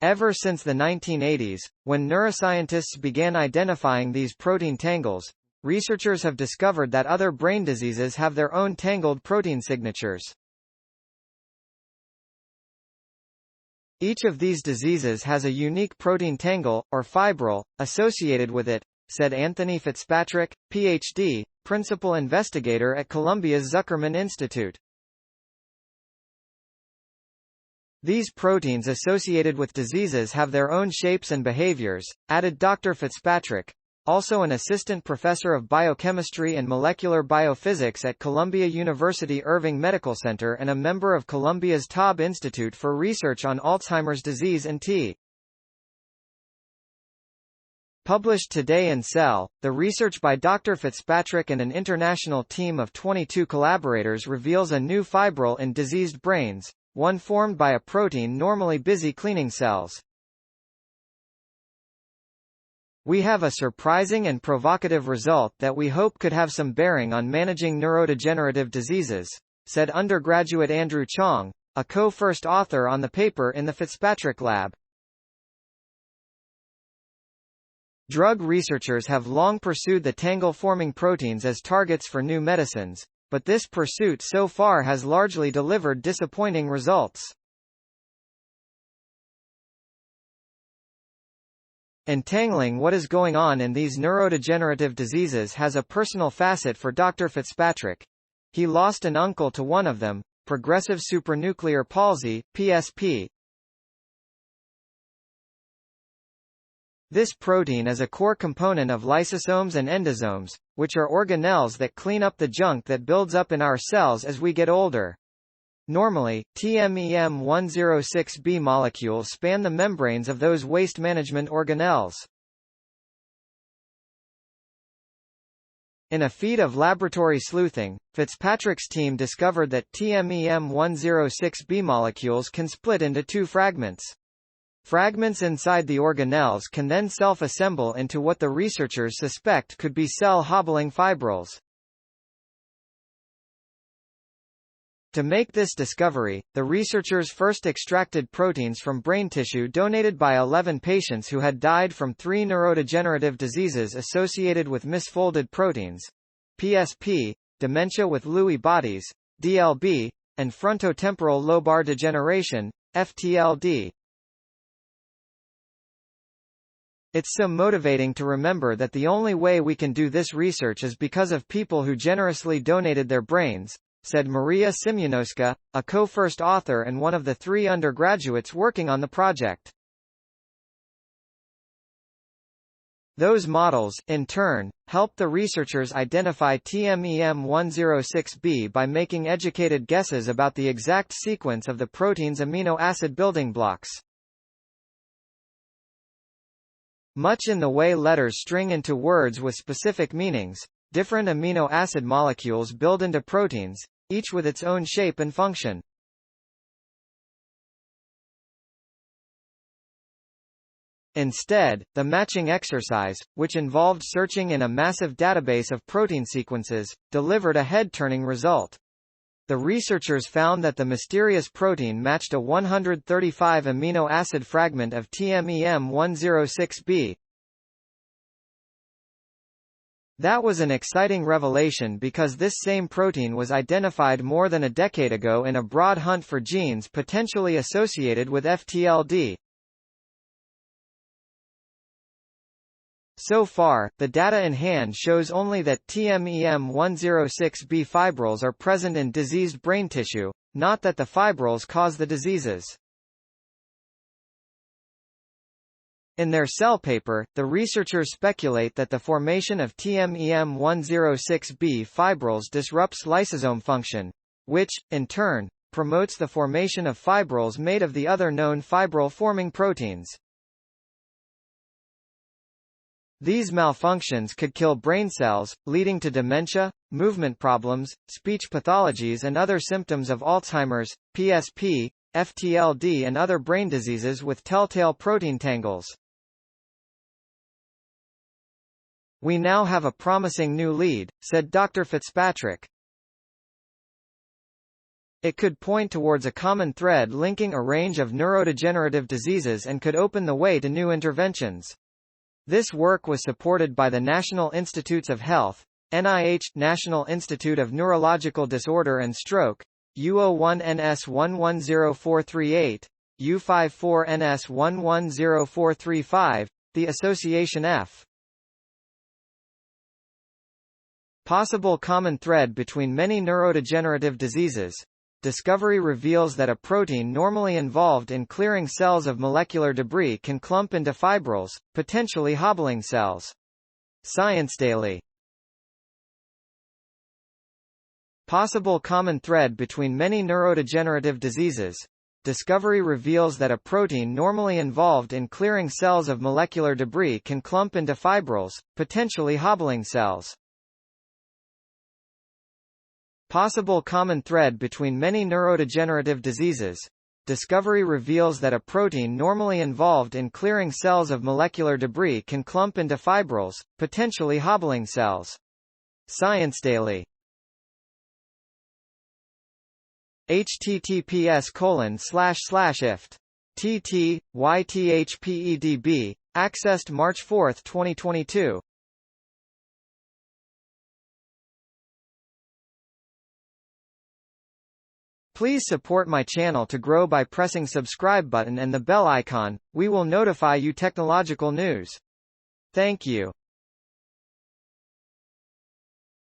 Ever since the 1980s, when neuroscientists began identifying these protein tangles, researchers have discovered that other brain diseases have their own tangled protein signatures. Each of these diseases has a unique protein tangle, or fibril, associated with it, said Anthony Fitzpatrick, Ph.D., principal investigator at Columbia's Zuckerman Institute. These proteins associated with diseases have their own shapes and behaviors, added Dr. Fitzpatrick, also an assistant professor of biochemistry and molecular biophysics at Columbia University Irving Medical Center and a member of Columbia's Taub Institute for Research on Alzheimer's Disease and T. Published today in Cell, the research by Dr. Fitzpatrick and an international team of 22 collaborators reveals a new fibril in diseased brains, one formed by a protein normally busy cleaning cells. We have a surprising and provocative result that we hope could have some bearing on managing neurodegenerative diseases, said undergraduate Andrew Chong, a co-first author on the paper in the Fitzpatrick lab. Drug researchers have long pursued the tangle-forming proteins as targets for new medicines, but this pursuit so far has largely delivered disappointing results. Entangling what is going on in these neurodegenerative diseases has a personal facet for Dr. Fitzpatrick. He lost an uncle to one of them, progressive supranuclear palsy, PSP. This protein is a core component of lysosomes and endosomes, which are organelles that clean up the junk that builds up in our cells as we get older. Normally, TMEM106B molecules span the membranes of those waste management organelles. In a feat of laboratory sleuthing, Fitzpatrick's team discovered that TMEM106B molecules can split into two fragments. Fragments inside the organelles can then self-assemble into what the researchers suspect could be cell-hobbling fibrils. To make this discovery, the researchers first extracted proteins from brain tissue donated by 11 patients who had died from 3 neurodegenerative diseases associated with misfolded proteins: PSP, dementia with Lewy bodies, DLB, and frontotemporal lobar degeneration, FTLD. It's so motivating to remember that the only way we can do this research is because of people who generously donated their brains, said Maria Siemionowska, a co-first author and one of the 3 undergraduates working on the project. Those models, in turn, helped the researchers identify TMEM106B by making educated guesses about the exact sequence of the protein's amino acid building blocks. Much in the way letters string into words with specific meanings, different amino acid molecules build into proteins, each with its own shape and function. Instead, the matching exercise, which involved searching in a massive database of protein sequences, delivered a head-turning result. The researchers found that the mysterious protein matched a 135 amino acid fragment of TMEM106B. That was an exciting revelation because this same protein was identified more than a decade ago in a broad hunt for genes potentially associated with FTLD. So far, the data in hand shows only that TMEM106B fibrils are present in diseased brain tissue, not that the fibrils cause the diseases. In their Cell paper, the researchers speculate that the formation of TMEM106B fibrils disrupts lysosome function, which, in turn, promotes the formation of fibrils made of the other known fibril-forming proteins. These malfunctions could kill brain cells, leading to dementia, movement problems, speech pathologies and other symptoms of Alzheimer's, PSP, FTLD and other brain diseases with telltale protein tangles. We now have a promising new lead, said Dr. Fitzpatrick. It could point towards a common thread linking a range of neurodegenerative diseases and could open the way to new interventions. This work was supported by the National Institutes of Health, NIH, National Institute of Neurological Disorder and Stroke, U01NS110438, U54NS110435, the Association F. Possible common thread between many neurodegenerative diseases. Discovery reveals that a protein normally involved in clearing cells of molecular debris can clump into fibrils, potentially hobbling cells. Science Daily. Possible common thread between many neurodegenerative diseases. Discovery reveals that a protein normally involved in clearing cells of molecular debris can clump into fibrils, potentially hobbling cells. Possible common thread between many neurodegenerative diseases. Discovery reveals that a protein normally involved in clearing cells of molecular debris can clump into fibrils, potentially hobbling cells. Science Daily. https://ift. tt. ythpedb. Accessed March 4, 2022. Please support my channel to grow by pressing subscribe button and the bell icon. We will notify you technological news. Thank you.